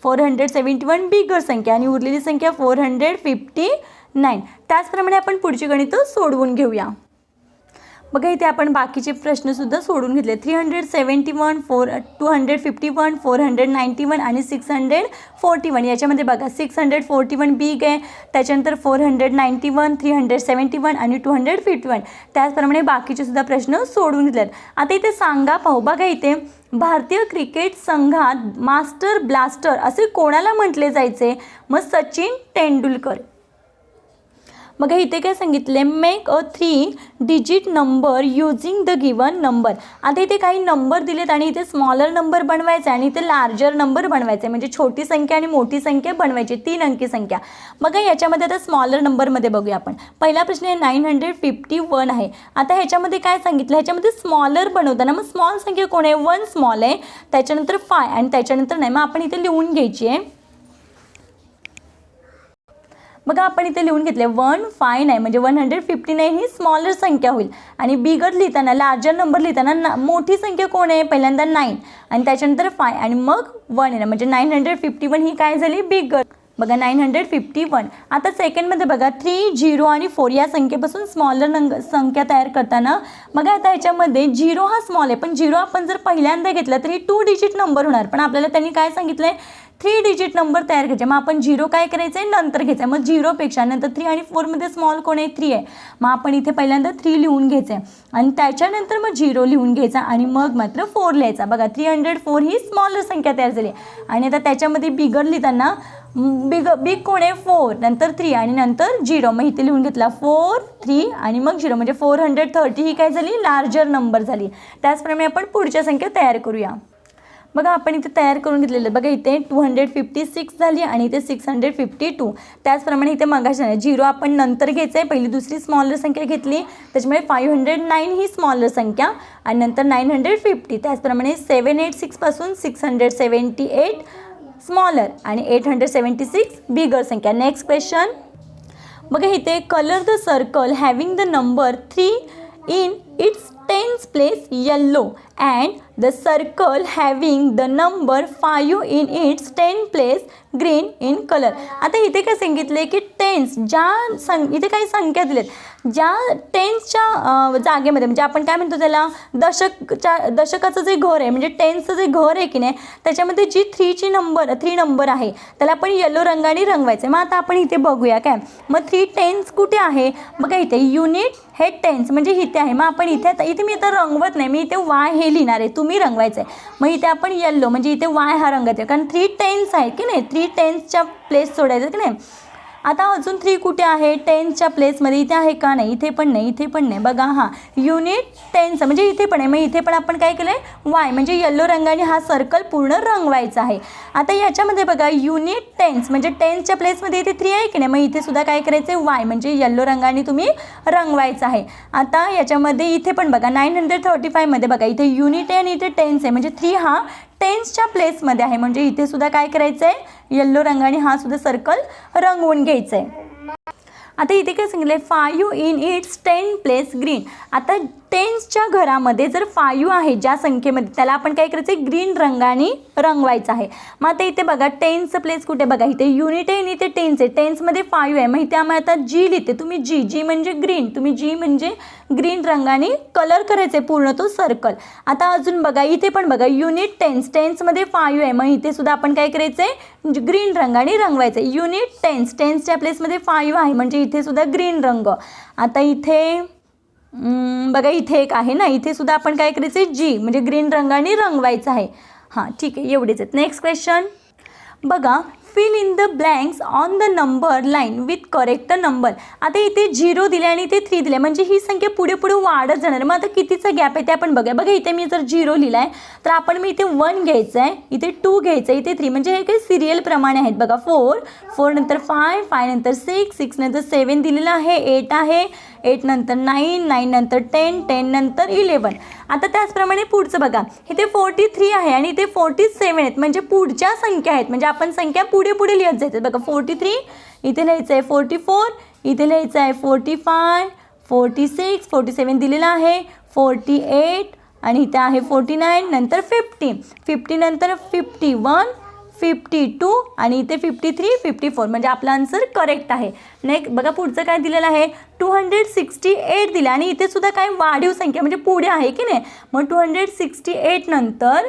471 बिगर संख्या आणि उरलेली संख्या 459. त्याचप्रमाणे आपण पुढची गणितं सोडवून घेऊया. बघा इथे आपण बाकीचे प्रश्नसुद्धा सोडून घेतले. 371, 251, 491 आणि 641. याच्यामध्ये बघा 641 बिग आहे, त्याच्यानंतर 491, 371 आणि 251. त्याचप्रमाणे बाकीचे सुद्धा प्रश्न सोडून घेतलेत. आता इथे सांगा पाहू. बघा इथे भारतीय क्रिकेट संघात मास्टर ब्लास्टर असे कोणाला म्हटले जायचे? मग सचिन तेंडुलकर. मग इथे काय सांगितले? Make a 3 digit number using the given number. आता इथे काही नंबर दिलेत आणि इथे स्मॉलर नंबर बनवायचा आणि इथे लार्जर नंबर बनवायचे, म्हणजे छोटी संख्या आणि मोठी संख्या बनवायची, 3 अंकी संख्या. बघा याच्यामध्ये आता स्मॉलर नंबरमध्ये बघूया आपण. पहिला प्रश्न आहे 951 आहे. आता ह्याच्यामध्ये काय सांगितलं? ह्याच्यामध्ये स्मॉलर बनवताना मग स्मॉल संख्या कोण आहे? 1 स्मॉल आहे, त्याच्यानंतर 5 आणि त्याच्यानंतर नाही. मग आपण इथे लिहून घ्यायची आहे. बघा आपण इथे लिहून घेतले 159 म्हणजे 159 ही स्मॉलर संख्या होईल. आणि बिगर लिहिताना, लार्जर नंबर लिहिताना मोठी संख्या कोण आहे? पहिल्यांदा 9 आणि त्याच्यानंतर 5 आणि मग 1 येणार, म्हणजे 951 ही काय झाली? बिगर. बघा 951. आता सेकंडमध्ये बघा 3, 0 आणि 4 या संख्येपासून स्मॉलर संख्या तयार करताना बघा आता याच्यामध्ये 0 हा स्मॉल आहे, पण 0 आपण जर पहिल्यांदा घेतला तरी 2 डिजिट नंबर होणार. पण आपल्याला त्यांनी काय सांगितलं आहे? 3 डिजिट नंबर तयार करायचे. मग आपण 0 काय करायचं आहे? नंतर घ्यायचं आहे. मग 0पेक्षा नंतर 3 आणि 4मध्ये स्मॉल कोण आहे? 3 आहे. मग आपण इथे पहिल्यांदा 3 लिहून घ्यायचं आहे आणि त्याच्यानंतर मग 0 लिहून घ्यायचा आणि मग मात्र 4 लिहायचा. बघा 304 ही स्मॉलर संख्या तयार झाली. आणि आता त्याच्यामध्ये बिगर लिहिताना बिग कोण आहे? 4 नंतर 3 आणि नंतर 0. मग इथे लिहून घेतला 4, 3 आणि मग 0 म्हणजे 430 ही काय झाली? लार्जर नंबर झाली. त्याचप्रमाणे आपण पुढच्या संख्या तयार करूया. बघा आपण इथे तयार करून घेतलेलं. बघा इथे 256 झाली आणि इथे 652. त्याचप्रमाणे इथे मगाशी 0 आपण नंतर घ्यायचं आहे, पहिली दुसरी स्मॉलर संख्या घेतली, त्याच्यामुळे 509 ही स्मॉलर संख्या आणि नंतर 950. त्याचप्रमाणे 786 पासून 678 स्मॉलर आणि 876 बिगर संख्या. नेक्स्ट क्वेश्चन बघा इथे colour the circle having the number 3 in its tens place yellow and the circle having the number 5 in its tens place green in colour. आता इथे काय सांगितले की टेन्स इथे काही संख्या दिलेत ज्या टेन्सच्या जागेमध्ये, म्हणजे आपण काय म्हणतो त्याला, दशकाचं जे घर आहे, म्हणजे टेन्सचं जे घर आहे की नाही त्याच्यामध्ये जी 3 नंबर आहे त्याला आपण येलो रंगाने रंगवायचं. मग आता आपण इथे बघूया काय. मग 3 टेन्स कुठे आहे? बघा इथे युनिट हे टेन्स म्हणजे इथे आहे. मग आपण इथे मी इथं रंगवत नाही, मी इथे वाय हे लिहिणार आहे, तुम्ही रंगवायचं आहे. मग इथे आपण येल्लो म्हणजे इथे वाय हा रंगायचा, कारण 3 टेन्स आहे की नाही, 3 टेन्सच्या प्लेस सोडायचं की नाही. आता अजून 3 कुठे आहे? टेन्सच्या प्लेसमध्ये इथे आहे का? नाही, इथे पण नाही, इथे पण नाही. बघा हां युनिट टेन्स म्हणजे इथे पण आहे. मग इथे पण आपण काय केलं आहे? वाय म्हणजे येल्लो रंगाने हा सर्कल पूर्ण रंगवायचा आहे. आता याच्यामध्ये बघा युनिट टेन्स म्हणजे टेन्सच्या प्लेसमध्ये इथे 3 आहे की नाही, मग इथे सुद्धा काय करायचं आहे? वाय म्हणजे येल्लो रंगाने तुम्ही रंगवायचं आहे. आता याच्यामध्ये इथे पण बघा 935 मध्ये बघा इथे युनिट आहे आणि इथे टेन्स आहे, म्हणजे 3 हा टेन्सच्या प्लेसमध्ये आहे, म्हणजे इथे सुद्धा काय करायचं आहे? येल्लो रंगाने हा सुद्धा सर्कल रंगवून घ्यायचं आहे. आता इथे काय सांगितलं आहे? 5 in its 10 place ग्रीन. आता टेन्सच्या घरामध्ये जर 5 आहे ज्या संख्येमध्ये त्याला आपण काय करायचं आहे? ग्रीन रंगाने रंगवायचं आहे. मग आता इथे बघा टेन्सचं प्लेस कुठे? बघा इथे युनिट आहे आणि इथे टेन्स आहे. टेन्समध्ये 5 आहे, मग इथे आम्ही आता जी लिहिते. तुम्ही जी म्हणजे ग्रीन, तुम्ही जी म्हणजे ग्रीन रंगाने कलर करायचे पूर्ण तो सर्कल. आता अजून बघा इथे पण बघा युनिट टेन्समध्ये 5 आहे, मग इथे सुद्धा आपण काय करायचं आहे? ग्रीन रंगाने रंगवायचं आहे. युनिट टेन्सच्या प्लेसमध्ये 5 आहे म्हणजे इथे सुद्धा ग्रीन रंग. आता इथे बघा इथे एक आहे ना, इथे सुद्धा आपण काय करायचं आहे? जी म्हणजे ग्रीन रंगाने रंगवायचं आहे. हां ठीक आहे, एवढेच आहेत. नेक्स्ट क्वेश्चन बघा fill in the blanks on the number line with correct number. आता इथे 0 दिले आणि इथे 3 दिले, म्हणजे ही संख्या पुढे वाढत जाणार. मग आता कितीचा गॅप आहे ते आपण बघा. बघा इथे मी जर 0 लिहिला आहे तर आपण इथे 1 घ्यायचं आहे, इथे 2 घ्यायचं आहे, इथे 3, म्हणजे हे काही सिरियल प्रमाणे आहेत. बघा 4 नंतर 5 नंतर 6 नंतर 7 दिलेलं आहे, 8 आहे, 8 नंतर 9 नंतर 10 नंतर 11. आता त्याचप्रमाणे पुढचं बघा इथे 43 आहे आणि इथे 47 आहेत, म्हणजे पुढच्या संख्या आहेत, म्हणजे आपण संख्या पुढे लिहत जायचं. बघा 43 इथे लिहायचं आहे, 44 इथे लिहायचं आहे, 45 46 47 दिलेलं आहे, 48 आणि इथे आहे 49 नंतर 50 नंतर 51 52 आणि इथे 53 54 म्हणजे आपला आन्सर करेक्ट आहे. नेक्स्ट बघा पुढचं काय दिलेलं आहे 268 दिलं आणि इथे सुद्धा काय वाढीव संख्या म्हणजे पुढे आहे की नाही. मग 268 नंतर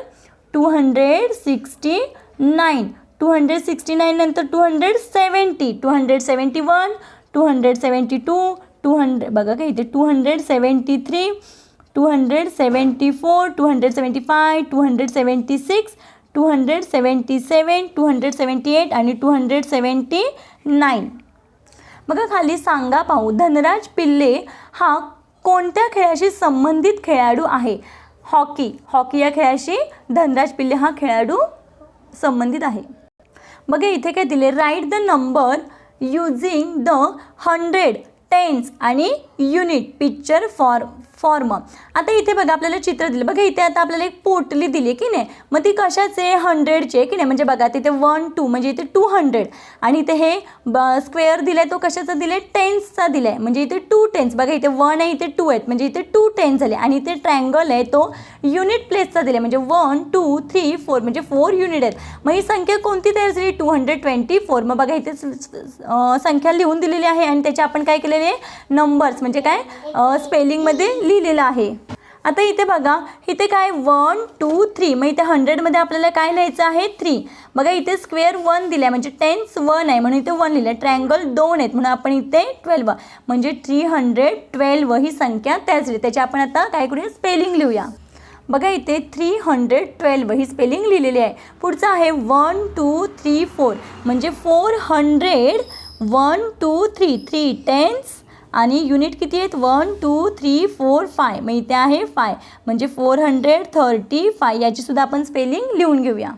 269 269 नंतर 270 271 272 200 बघा काय इथे 273 274 275 276 277 278 आणि 279. बघा खाली सांगा पाहू धनराज पिल्ले हा कोणत्या खेळाशी संबंधित खेळाडू आहे. हॉकी या खेळाशी धनराज पिल्ले हा खेळाडू संबंधित आहे. बघा इथे काय दिले write the number using the 100 tens आणि युनिट पिक्चर फॉर्म. आता इथे बघा आपल्याला चित्र दिलं. बघा इथे आता आपल्याला एक पोटली दिली की नाही. मग ती कशाचे 100चे आहे की नाही. म्हणजे बघा तिथे 1 2 म्हणजे इथे 200 आणि इथे हे स्क्वेअर दिलाय तो कशाचा दिलाय टेन्सचा दिलाय म्हणजे इथे 2 टेन्स. बघा इथे 1 आहे इथे 2 आहेत म्हणजे इथे 2 टेन्स झाले आणि इथे ट्रायंगल आहे तो युनिट प्लेसचा दिलाय म्हणजे 1 2 3 4 म्हणजे 4 युनिट आहेत. मग ही संख्या कोणती तयार झाली 224. मग बघा इथे संख्या लिहून दिलेली आहे आणि त्याचे आपण काय केलेले नंबर्स म्हणजे काय स्पेलिंगमध्ये लिहिलेलं आहे. आता इथे बघा इथे काय 1 2 3 मग इथे 100मध्ये आपल्याला काय लिहायचं आहे 3. बघा इथे स्क्वेअर 1 दिला आहे म्हणजे टेन्स 1 आहे म्हणून इथे 1 लिहिलं आहे. ट्रायंगल 2 आहेत म्हणून आपण इथे 12 म्हणजे 312 ही संख्या तयार झाली. त्याची आपण आता काय करूया स्पेलिंग लिहूया. बघा इथे 312 ही स्पेलिंग लिहिलेली आहे. पुढचं आहे 1 2 3 4 म्हणजे 400 1 2 3 3 टेन्स आणि युनिट किती आहेत 1 2 3 4 5 मग इथे आहे 5 म्हणजे 435 याची सुद्धा आपण स्पेलिंग लिहून घेऊया.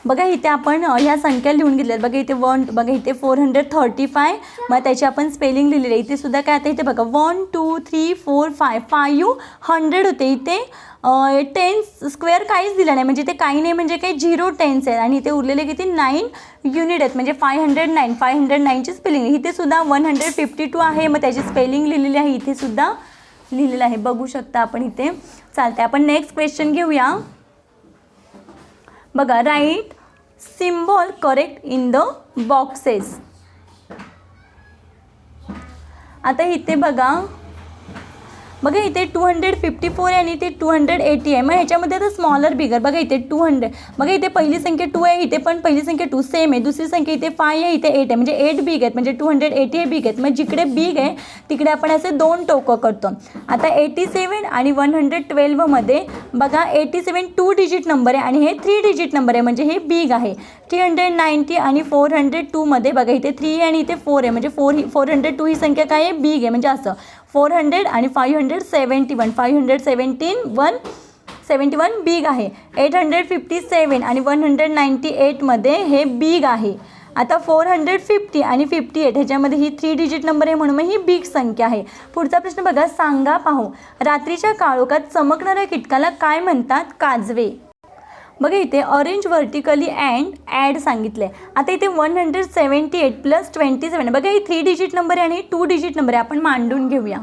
बघा इथे आपण ह्या संख्या लिहून घेतल्यात. बघा इथे 1 बघा इथे 435 मग त्याची आपण स्पेलिंग लिहिलेली आहे. इथे सुद्धा काय आता इथे बघा 1 2 3 4 5 500 होते. इथे टेन्स स्क्वेअर काहीच दिलं नाही म्हणजे इथे काही नाही म्हणजे काही 0 टेन्स आहेत आणि इथे उरलेले किती 9 युनिट आहेत म्हणजे 509ची स्पेलिंग. इथे सुद्धा 152 आहे मग त्याची स्पेलिंग लिहिलेली आहे. इथे सुद्धा लिहिलेलं आहे बघू शकता आपण इथे. चालते आपण नेक्स्ट क्वेश्चन घेऊया. बघा write symbol correct in the boxes. आता इथे बघा इथे 254 आहे आणि इथे 280 आहे. मग ह्याच्यामध्ये आता स्मॉलर बिगर बघा इथे 200 बघा इथे पहिली संख्या 2 आहे इथे पण पहिली संख्या 2 सेम आहे. दुसरी संख्या इथे 5 आहे इथे 8 आहे म्हणजे 8 बिग आहेत म्हणजे 280 हे बिग आहेत. मग जिकडे बिग आहे तिकडे आपण असे 2 टोकं करतो. आता 87 आणि 112 मध्ये बघा 87 2 डिजिट नंबर आहे आणि हे 3 डिजिट नंबर आहे म्हणजे हे बिग आहे. 390 आणि 402 मध्ये बघा इथे 3 आणि इथे 4 आहे म्हणजे 402 ही संख्या काय आहे बिग आहे म्हणजे असं 400 आणि 571 बिग आहे. 857 आणि 198 मध्ये हे बिग आहे. आता 450 आणि 58 ह्याच्यामध्ये ही 3 डिजिट नंबर आहे म्हणून ही बिग संख्या आहे. पुढचा प्रश्न बघा सांगा पाहू रात्रीच्या काळोखात चमकणाऱ्या कीटकाला काय म्हणतात काजवे. बघा इथे ऑरेंज व्हर्टिकली अँड ॲड सांगितले. आता इथे 178 + 27 बघा ही 3 डिजिट नंबर आहे आणि 2 डिजिट नंबर आहे. आपण मांडून घेऊया.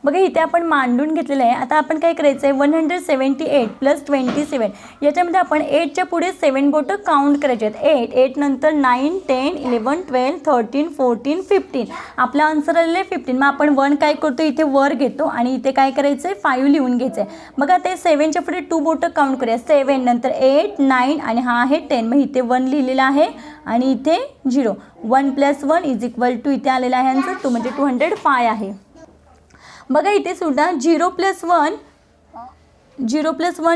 बघा इथे आपण मांडून घेतलेलं आहे. आता आपण काय करायचं आहे 178 + 27 याच्यामध्ये आपण 8च्या पुढे 7 बोटं काउंट करायचे आहेत. 8 नंतर 9 10 11 12 13 14 15 आपला आन्सर आलेलं आहे 15. मग आपण 1 काय करतो इथे वर घेतो आणि इथे काय करायचं आहे 5 लिहून घ्यायचं आहे. बघा ते 7च्या पुढे 2 बोटं काउंट करूया 7 नंतर 8 9 आणि हा आहे 10 मग इथे 1 लिहिलेला आहे आणि इथे 0 1 + 1 = इथे आलेला आहे आन्सर 2 म्हणजे 205 आहे. बघा इथे सुद्धा 0 + 1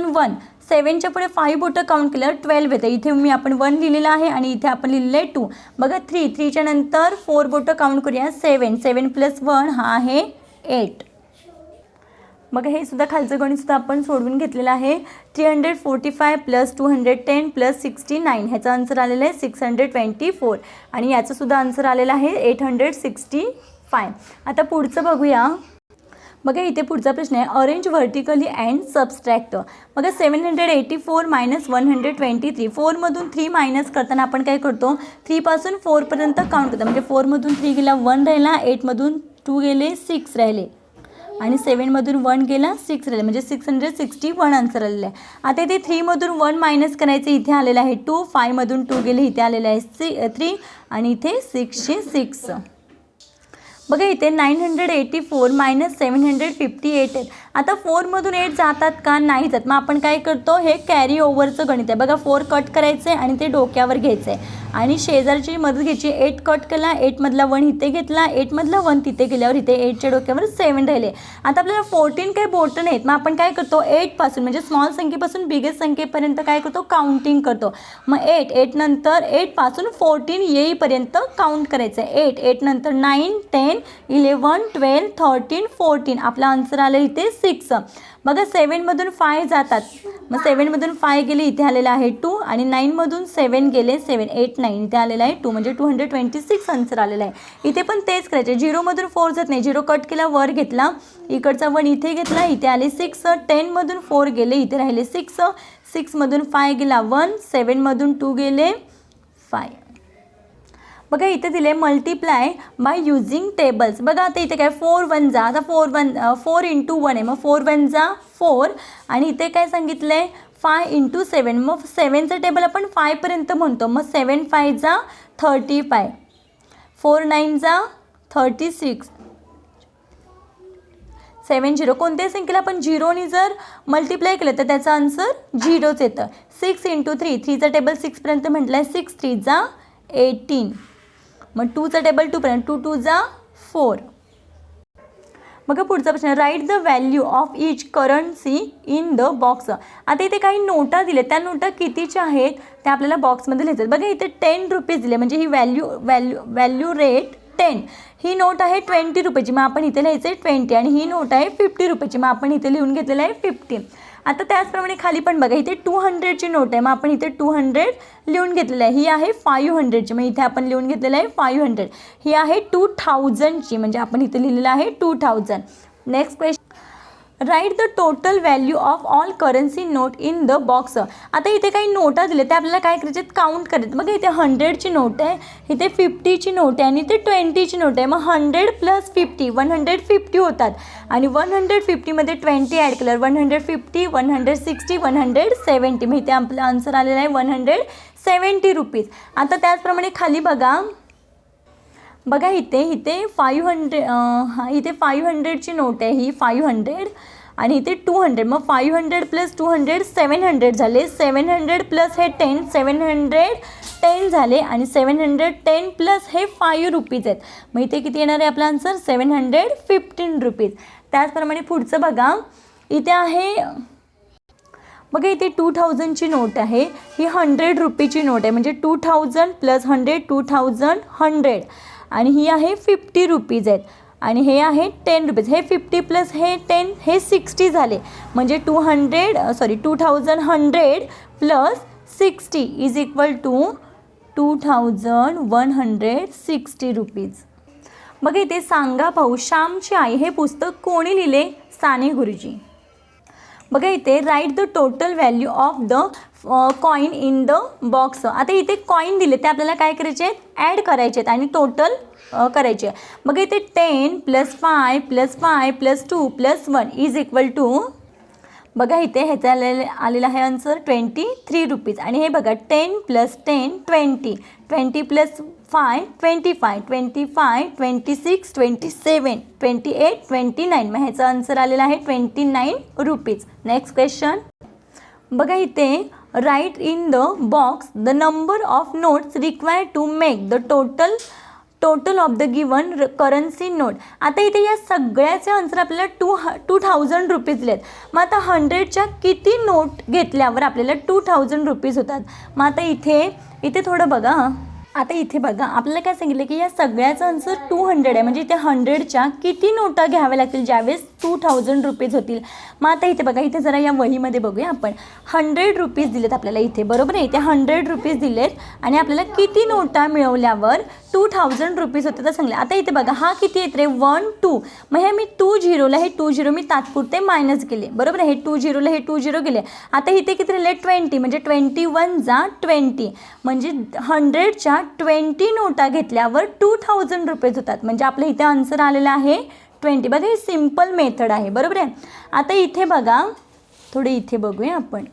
1 7च्या पुढे 5 बोटं काउंट केल्यावर 12 येते. इथे आपण 1 लिहिलेलं आहे आणि इथे आपण लिहिलेलं आहे 2. बघा 3च्या नंतर 4 बोटं काउंट करूया 7 + 1 हा आहे 8. बघा हे सुद्धा खालचं गणित सुद्धा आपण सोडवून घेतलेलं आहे. 345 + 210 + 69 ह्याचा आन्सर आलेला आहे 624 आणि याचं सुद्धा आन्सर आलेलं आहे 865. आता पुढचं बघूया. बघा इथे पुढचा प्रश्न आहे ऑरेंज व्हर्टिकली अँड सबस्ट्रॅक्ट. बघा 784 - 123 4मधून 3 मायनस करताना आपण काय करतो 3 पासून 4 पर्यंत काउंट करतो म्हणजे 4मधून 3 गेला 1 राहिला 8मधून 2 गेले 6 राहिले. आणि 7मधून 1 गेला 6 राहिले, म्हणजे 661 आन्सर आलेलं आहे. आता इथे 3मधून 1 मायनस करायचं, इथे आलेलं आहे 2. 5मधून 2 गेले, इथे आलेलं आहे 3 आणि इथे 6चे 6. बघा इथे 984 मायनस 758 आहेत. आता 4मधून 8 जातात का? नाही जात. मग आपण काय करतो, हे कॅरी ओव्हरचं गणित आहे. बघा 4 कट करायचं आहे आणि ते डोक्यावर घ्यायचं आहे आणि शेजारची मदत घ्यायची. 8 कट केला, 8मधला 1 इथे घेतला, 8मधला 1 तिथे गेल्यावर इथे 8च्या डोक्यावर 7 राहिले. आता आपल्याला 14 काही बोटं नाहीत. मग आपण काय करतो, 8पासून म्हणजे स्मॉल संख्येपासून बिगेस्ट संख्येपर्यंत काय करतो, काउंटिंग करतो. मग 8 नंतर 8पासून 14 येईपर्यंत काउंट करायचं आहे. 8 नंतर 9 10 11 12 13 14. आपला आन्सर आलं इथे 6. बघा 7मधून 5 जातात, मग 7मधून 5 गेले, इथे आलेलं आहे 2 आणि 9मधून 7 गेले 7 8 9 इथे आलेलं आहे 2, म्हणजे 226 आन्सर आलेला आहे. इथे पण तेच करायचे. 0मधून 4 जात नाही, 0 कट केला, वर घेतला, इकडचा 1 इथे घेतला, इथे आले 6. 10मधून 4 गेले, इथे राहिले 6. 6मधून 5 गेला 1, 7मधून 2 गेले 5. बघा इथे दिले मल्टिप्लाय बाय युजिंग टेबल्स. बघा आता इथे काय 4 1 जा, आता 4 इंटू 1 आहे, मग 4 1 जा 4 आणि इथे काय सांगितलं आहे 5 इंटू 7. मग 7चं टेबल आपण 5पर्यंत म्हणतो. मग 7 5 जा 35, 4 9 जा 36, 7 0. कोणत्याही संख्येला आपण 0ने जर मल्टिप्लाय केलं तर त्याचं आन्सर 0च येतं. 6 इंटू 3, 3चं टेबल 6पर्यंत म्हटलं आहे, 6 3 जा 18. मग 2चं टेबल 2पर्यंत, 2 2 जा 4. बघा पुढचा प्रश्न, write the value of each currency in the box. आता इथे काही नोटा दिले, त्या नोटा कितीच्या आहेत त्या आपल्याला बॉक्समध्ये लिहायचं. बघा इथे 10 रुपीज दिले, म्हणजे ही व्हॅल्यू रेट 10. ही नोट आहे 20 रुपयाची, मग आपण इथे लिहायचं आहे 20. आणि ही नोट आहे 50 रुपयाची, मग आपण इथे लिहून घेतलेलं आहे 50. आता त्याचप्रमाणे खाली पण बघा इथे 200ची नोट आहे, मग आपण इथे 200 लिहून घेतलेलं आहे. ही आहे 500ची, मग इथे आपण लिहून घेतलेलं आहे 500. ही आहे 2000ची, म्हणजे आपण इथे लिहिलेलं आहे 2000. Next question, write the total value of all currency note in the box. आता इथे काही नोटा दिले, ते आपल्याला काय करायचे, काउंट करायचे. बघा इथे 100ची नोट आहे, इथे 50ची नोट आहे आणि इथे 20ची नोट आहे. मग 100 प्लस 50 150 होतात आणि 150मध्ये 20 ॲड केल्यावर 150 160 170. मग इथे आपलं आन्सर आलेलं आहे 170 रुपीज. आता त्याचप्रमाणे खाली बघा इथे 500 इथे 500ची नोट आहे, ही 500 आणि इथे 200. मग 500 प्लस 200 700 झाले. 700 प्लस हे 10 710 झाले आणि 710 प्लस हे 5 रुपीज आहेत. मग इथे किती येणार आहे आपला आन्सर 715 रुपीज. त्याचप्रमाणे पुढचं बघा इथे आहे, बघा इथे 2000ची नोट आहे, ही 100 रुपीची नोट आहे, म्हणजे 2000 प्लस 100 2100 आणि ही आहे 50 रुपीज आहेत आणि हे आहे 10 रुपीज. हे 50 प्लस हे 10 हे 60 झाले, म्हणजे 2100 plus 60 is equal to 2160 rupees. बघा इथे सांगा भाऊ श्यामची आई हे पुस्तक कोणी लिहिले, साने गुरुजी. बघा इथे write the total value of the coin in the box. आता इथे कॉईन दिले, ते आपल्याला काय करायचे आहेत, ॲड करायचे आहेत आणि टोटल करायचे. बघा इथे 10 plus 5 plus 5 plus 2 plus 1 is equal to, बघा इथे ह्याचा आलेला आहे आन्सर 23 रुपीज. आणि हे बघा 10 प्लस 10 20 20 प्लस 5 25 25 26 27 28 29. मग ह्याचा आन्सर आलेला आहे 29 रुपीज. नेक्स्ट क्वेश्चन बघा इथे write in the box the number of notes required to make the total of the given currency note. आता इथे या सगळ्याचे आन्सर आपल्याला 2000 रुपीज दिलेत. मग आता 100च्या किती नोट घेतल्यावर आपल्याला 2000 रुपीज होतात. मग आता इथे थोडं बघा, आता इथे बघा आपल्याला काय सांगितलं की या सगळ्याचा आन्सर 200 आहे, म्हणजे इथे 100च्या किती नोटा घ्याव्या लागतील ज्यावेळेस 2000 रुपीज होतील. मग आता इथे बघा, इथे जरा या वहीमध्ये बघूया आपण. 100 रुपीज दिलेत आपल्याला इथे, बरोबर आहे. इथे 100 रुपीज दिलेत आणि आपल्याला किती नोटा मिळवल्यावर 2000 रुपीज होते तर सांगले. आता इथे बघा हा किती येत रे 1 2. मग हे मी 20ला हे 20 मी तात्पुरते मायनस केले, बरोबर आहे. हे 20ला हे 20 गेले. आता इथे किती राहिले 20, म्हणजे 21 जा 20, म्हणजे 100च्या 20 नोटा घेतल्यावर 2000 रुपीज होतात. म्हणजे आपल्या इथे आन्सर आलेला आहे 20. बघा ही सिम्पल मेथड आहे, बरोबर आहे. आता इथे बघा, थोडे इथे बघूया आपण.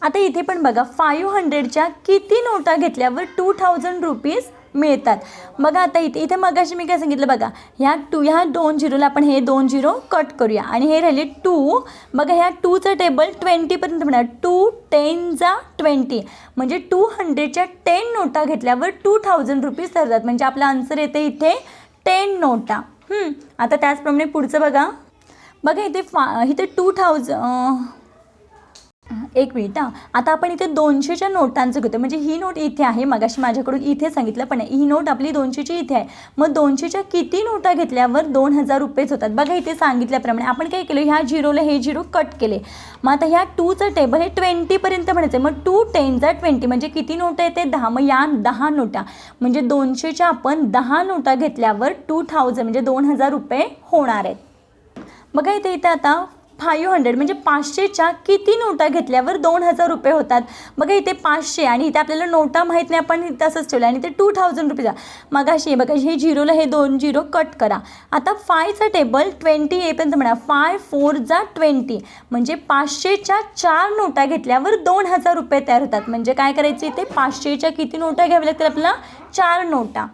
आता इथे पण बघा 500च्या किती नोटा घेतल्यावर 2000 रुपीज मिळतात. बघा आता इथे मगाशी मी काय सांगितलं बघा, ह्या 2 झिरोला आपण हे 2 झिरो कट करूया आणि हे राहिले 2. बघा ह्या 2चं टेबल 20पर्यंत म्हणा. 2 10 जा 20 म्हणजे 200च्या 10 नोटा घेतल्यावर 2000 रुपीज ठरतात. म्हणजे आपला आन्सर येते इथे 10 नोटा. आता त्याचप्रमाणे पुढचं बघा. बघा इथे 2000 एक मिनिट हां. आता आपण इथे 200च्या नोटांचं घेतो. म्हणजे ही नोट इथे आहे, मगाशी माझ्याकडून इथे सांगितलं पण ही नोट आपली 200ची इथे आहे. मग 200च्या किती नोटा घेतल्यावर 2000 रुपयेच होतात. बघा इथे सांगितल्याप्रमाणे आपण काय केलं, ह्या झिरोला हे झिरो कट केले. मग आता ह्या 2चं टेबल हे 20पर्यंत म्हणायचं. मग 2 10 जा 20 म्हणजे किती नोटा येते 10. मग या 10 नोटा म्हणजे 200च्या आपण 10 नोटा घेतल्यावर 2000 म्हणजे 2000 रुपये होणार आहेत. बघा इथे आता 500 म्हणजे 500च्या किती नोटा घेतल्यावर 2000 रुपये होतात. बघा इथे 500 आणि इथे आपल्याला नोटा माहीत नाही, आपण तसंच ठेवलं आणि ते 2000 रुपये. मग अशी बघा हे झिरोला हे 2 झिरो कट करा. आता 5चा टेबल 20 येईपर्यंत म्हणा. 5 4 जा 20 म्हणजे 500च्या 4 नोटा घेतल्यावर 2000 रुपये तयार होतात. म्हणजे काय करायचं, इथे 500च्या किती नोटा घ्याव्या लागतील आपल्याला 4 नोटा.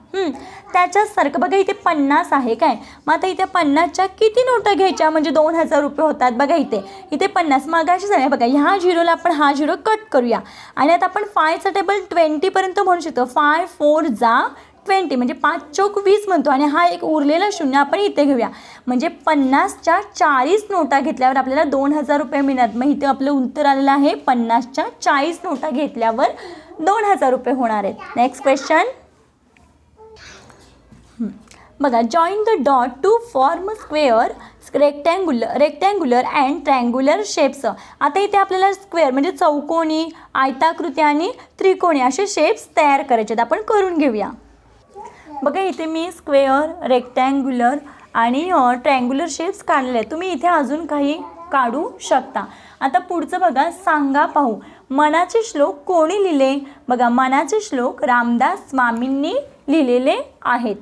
त्याच्यासारखं बघा इथे 50 आहे काय. मग आता इथे 50च्या किती नोटा घ्यायच्या म्हणजे 2000 रुपये होतात. बघा इथे 50 मागाशी झाले. बघा ह्या झिरोला आपण हा झिरो कट करूया आणि आता आपण 5चा टेबल 20पर्यंत म्हणू शकतो. 5 4 जा 20 म्हणजे 5 चौक 20 म्हणतो आणि हा एक उरलेला शून्य आपण इथे घेऊया. म्हणजे 50च्या 40 नोटा घेतल्यावर आपल्याला 2000 रुपये मिळतात. मग इथे आपलं उत्तर आलेलं आहे 50च्या 40 नोटा घेतल्यावर 2000 रुपये होणार आहेत. नेक्स्ट क्वेश्चन बघा. Join the dot to form square, rectangular and triangular shapes. आता इथे आपल्याला स्क्वेअर म्हणजे चौकोनी, आयताकृती आणि त्रिकोणी असे शेप्स तयार करायचे आहेत. आपण करून घेऊया. बघा इथे मी स्क्वेअर, रेक्टँग्युलर आणि ट्रँग्युलर शेप्स काढलेले आहेत. तुम्ही इथे अजून काही काढू शकता. आता पुढचं बघा. सांगा पाहू मनाचे श्लोक कोणी लिहिले. बघा मनाचे श्लोक रामदास स्वामींनी लिहिलेले आहेत.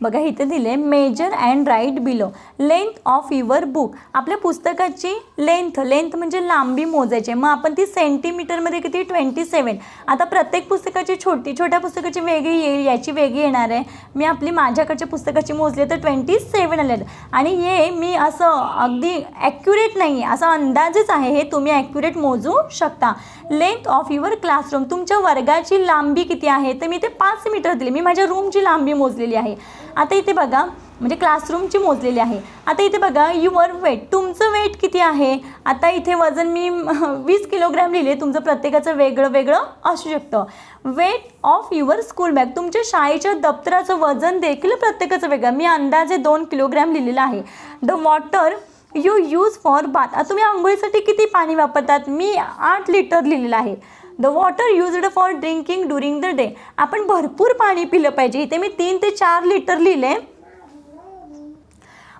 बघा इथे दिले measure and write below length of your book. आपल्या पुस्तकाची लेंथ म्हणजे लांबी मोजायची. मग आपण ती सेंटीमीटरमध्ये किती 27. आता प्रत्येक पुस्तकाची छोट्या पुस्तकाची वेगळी येईल, याची वेगळी येणार आहे. मी माझ्याकडच्या पुस्तकाची मोजले तर 27 आले आणि हे मी असं अगदी ॲक्युरेट नाही आहे, असा अंदाजच आहे. हे तुम्ही ॲक्युरेट मोजू शकता. लेंथ ऑफ युअर क्लासरूम तुमच्या वर्गाची लांबी किती आहे तर मी इथे 5 मीटर दिली. मी माझ्या रूमची लांबी मोजलेली आहे. आता इथे बघा म्हणजे क्लासरूमची मोजलेली आहे. आता इथे बघा युअर वेट तुमचं वेट किती आहे. आता इथे वजन मी 20 किलोग्रॅम लिहिले. तुमचं प्रत्येकाचं वेगळं असू शकतं. Weight of your school bag तुमच्या शाळेच्या दप्तराचं वजन देखील प्रत्येकाचं वेगळं. मी अंदाजे 2 किलोग्रॅम लिहिलेलं आहे. The water you use for bath तुम्ही आंघोळीसाठी किती पाणी वापरतात. मी 8 लिटर लिहिलेलं आहे. The water used for drinking during the day आपण भरपूर पाणी पिलं पाहिजे. इथे मी 3 ते 4 लिटर लिहिले.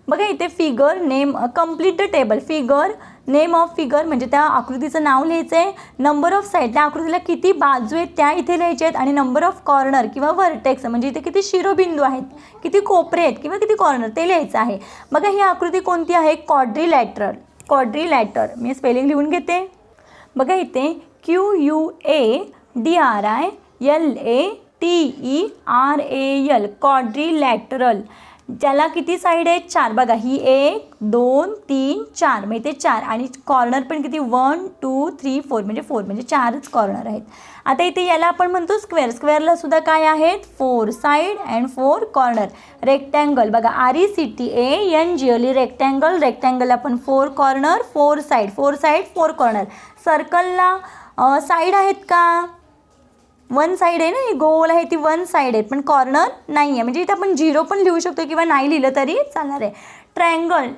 बघा इथे figure name complete the table. Figure name of figure म्हणजे त्या आकृतीचं नाव लिहायचं आहे. नंबर ऑफ साईड त्या आकृतीला किती बाजू आहेत त्या इथे लिहायचे आहेत आणि नंबर ऑफ कॉर्नर किंवा व्हर्टेक्स म्हणजे इथे किती शिरोबिंदू आहेत, किती कोपरे आहेत किंवा किती कॉर्नर ते लिहायचं आहे. बघा ही आकृती कोणती आहे क्वाड्रिलॅटर. मी स्पेलिंग लिहून घेते. बघा इथे QUADRILATERAL क्वाड्रिलॅटरल. ज्याला किती साईड आहेत 4. बघा ही 1 2 3 4 म्हणजे ते 4 आणि कॉर्नर पण किती 1 2 3 4 म्हणजे 4 म्हणजे 4च कॉर्नर आहेत. आता इथे याला आपण म्हणतो स्क्वेअर. स्क्वेअरला सुद्धा काय आहेत 4 साईड अँड 4 कॉर्नर. रेक्टँगल बघा RECTANGLE रेक्टँगलला पण 4 कॉर्नर 4 साईड 4 कॉर्नर. सर्कलला साईड आहेत का 1 साईड आहे ना, ही गोल आहे ती 1 साईड आहे पण कॉर्नर नाही आहे. म्हणजे इथे आपण 0 पण लिहू शकतो किंवा नाही लिहिलं तरी चालणार आहे. ट्रायंगल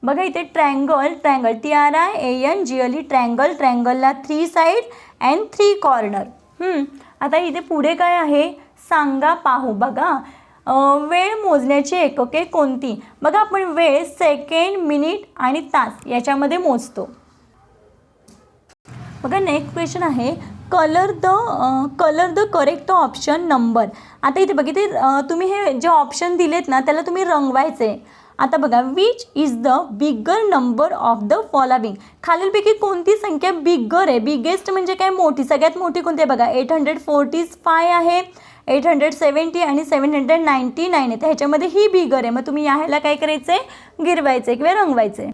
बघा इथे triangle TRIANGLE ट्रायंगलला 3 side and 3 corner. आता इथे पुढे काय आहे सांगा पाहू. बघा वेळ मोजण्याची एकके कोणती. बघा आपण वेळ सेकंड, मिनिट आणि तास याच्यामध्ये मोजतो. बघा नेक्स्ट क्वेश्चन आहे colour the correct option number. आता इथे बघा इथे तुम्ही हे जे ऑप्शन दिलेत ना त्याला तुम्ही रंगवायचे. आता बघा which is the bigger number of the following. खालीलपैकी कोणती संख्या बिगर आहे. बिगेस्ट म्हणजे काय मोठी, सगळ्यात मोठी कोणती आहे बघा. 845 आहे, 870 आणि 799 आहे. तर ह्याच्यामध्ये ही बिगर आहे. मग तुम्ही ह्याला काय करायचं आहे, गिरवायचं किंवा रंगवायचं आहे.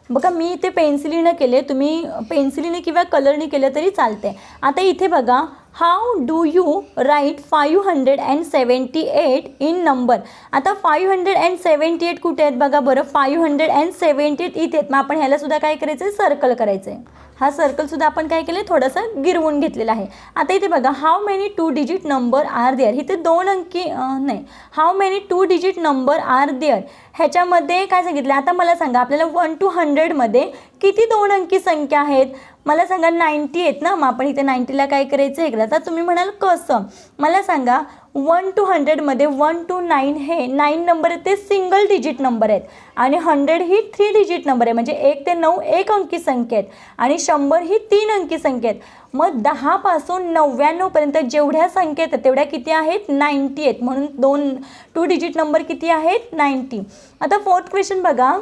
बघा मी इथे पेन्सिलीनं केले, तुम्ही पेन्सिलीने किंवा कलरने केलं तरी चालते. आता इथे बघा how do you write 578 in number. आता 578 कुठे आहेत बघा बरं. 578 इथे आहेत. मग आपण ह्याला सुद्धा काय करायचं आहे, सर्कल करायचं आहे. हा सर्कलसुद्धा आपण काय केलं आहे, थोडंसं गिरवून घेतलेला आहे. आता इथे बघा how many 2 digit number are there. इथे 2 अंकी नाही, how many 2 digit number are there. ह्याच्यामध्ये काय सांगितलं. आता मला सांगा आपल्याला 1 to 100 मध्ये किती 2 अंकी संख्या आहेत. मला सांगा 90 आहेत ना. मग आपण इथे 90ला काय करायचं आहे. आता तुम्ही म्हणाल कसं. मला सांगा 1 to 100 मध्ये 1 to 9 हे 9 नंबर आहेत ते सिंगल डिजिट नंबर आहेत आणि 100 ही 3 डिजिट नंबर आहे. म्हणजे 1 ते 9 एक अंकी संख्या आहेत आणि 100 ही 3 अंकी संख्या आहेत. मग 10 पासून 99 पर्यंत जेवढ्या संख्या आहेत तेवढ्या किती आहेत, 90 आहेत. म्हणून 2 डिजिट नंबर किती आहेत, 90. आता 4th क्वेश्चन बघा.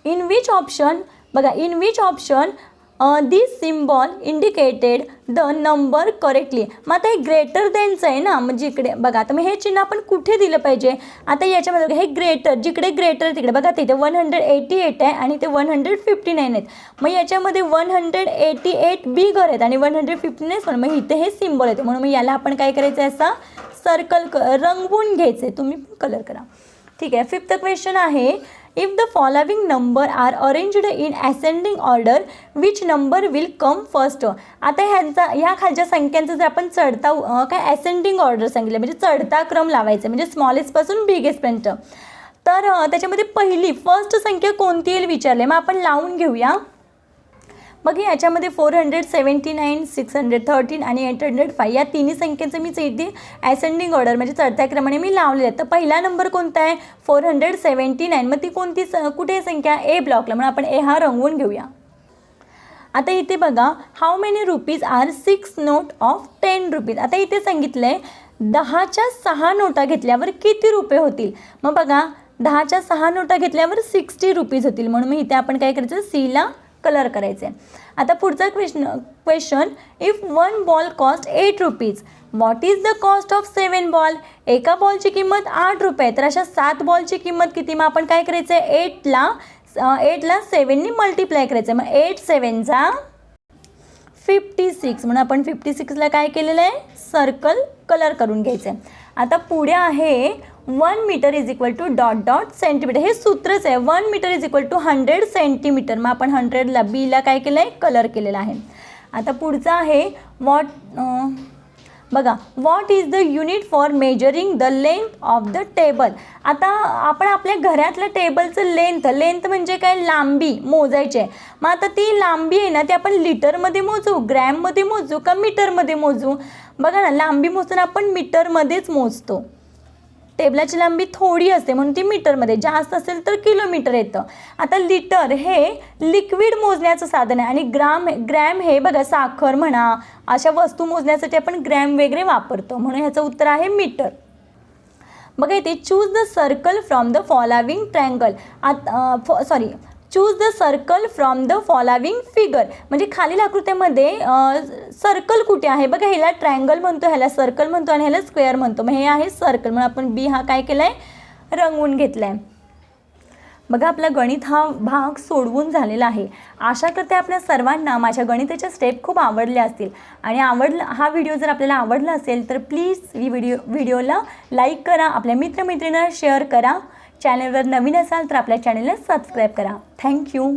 इन विच ऑप्शन बघा, in which option this symbol indicated the number correctly. मग आता हे ग्रेटर दॅनचं आहे ना, म्हणजे इकडे बघा. आता मग हे चिन्ह आपण कुठे दिलं पाहिजे. आता याच्यामध्ये हे ग्रेटर, जिकडे ग्रेटर तिकडे बघा तिथे 188 आहे आणि ते 159 आहेत. मग याच्यामध्ये 188 बिगर आहेत आणि 159 पण. मग इथे हे सिम्बॉल येते म्हणून मग याला आपण काय करायचं आहे, असा सर्कल रंगवून घ्यायचे. तुम्ही कलर करा. ठीक आहे. 5th क्वेश्चन आहे. If the following number are arranged in ascending order which number will come first. आता ह्या खालच्या संख्यांचं जर आपण चढता काय असेंडिंग ऑर्डर सांगितलं म्हणजे चढता क्रम लावायचा म्हणजे स्मॉलेस्टपासून बिगेस्टपर्यंत. तर त्याच्यामध्ये पहिली फर्स्ट संख्या कोणती येईल विचारले. मग आपण लावून घेऊया. मग याच्यामध्ये 479, 613 आणि 805 या तिन्ही संख्येचं मी इथे असेंडिंग ऑर्डर म्हणजे चढत्या क्रमाने मी लावलेलं आहे. तर पहिला नंबर कोणता आहे, 479. मग ती कोणती कुठे संख्या, ए ब्लॉकला. म्हणून आपण ए हा रंगवून घेऊया. आता इथे बघा how many rupees are 6 note of 10 rupees. आता इथे सांगितलं आहे 10च्या 6 नोटा घेतल्यावर किती रुपये होतील. मग बघा 10च्या 6 नोटा घेतल्यावर 60 रुपीज होतील. म्हणून मग इथे आपण काय करायचं, सीला कलर करायचे. आता पुढचा question. If 1 ball cost 8 rupees what is the cost of 7 ball. एका बॉलची किंमत 8 रुपये. तर अशा 7 बॉलची किंमत किती. मग आपण काय करायचं आहे, 8ला 7नी मल्टिप्लाय करायचं. मग 8 7 जा 56. म्हणून आपण 56ला काय केलेलं आहे, सर्कल कलर करून घ्यायचं आहे. आता पुढे आहे 1 metre is equal to dot dot centimetre. हे सूत्रच आहे. 1 metre is equal to 100 centimetre. मग आपण 100ला बीला काय केलं आहे, कलर केलेला आहे. आता पुढचा आहे बघा what is the unit for measuring the length of the table. आता आपण आपल्या घरातल्या टेबलचं लेंथ म्हणजे काय, लांबी मोजायची आहे. मग आता ती लांबी आहे ना ती आपण लिटरमध्ये मोजू, ग्रॅममध्ये मोजू का मीटरमध्ये मोजू. बघा ना लांबी मोजताना आपण मीटरमध्येच मोजतो. टेबलाची लांबी थोडी असते म्हणून ती मीटरमध्ये, जास्त असेल तर किलोमीटर येतं. आता लिटर हे लिक्विड मोजण्याचं साधन आहे आणि ग्रॅम हे बघा साखर म्हणा अशा वस्तू मोजण्यासाठी आपण ग्रॅम वगैरे वापरतो. म्हणून ह्याचं उत्तर आहे मीटर. बघा इथे choose the circle from the following triangle. Choose the circle from the following figure. म्हणजे खालील आकृत्यामध्ये सर्कल कुठे आहे. बघा ह्याला ट्रँगल म्हणतो, ह्याला सर्कल म्हणतो आणि ह्याला स्क्वेअर म्हणतो. मग हे आहे सर्कल म्हणून आपण बी हा काय केला आहे, रंगवून घेतला आहे. बघा आपला गणित हा भाग सोडवून झालेला आहे. आशा करते आपल्या सर्वांना माझ्या गणिताच्या स्टेप खूप आवडल्या असतील आणि हा व्हिडिओ जर आपल्याला आवडला असेल तर प्लीज ही व्हिडिओला लाईक करा, आपल्या मित्रमैत्रिणींना शेअर करा. चॅनलवर नवीन असाल तर आपल्या चॅनलला सबस्क्राईब करा. थँक्यू.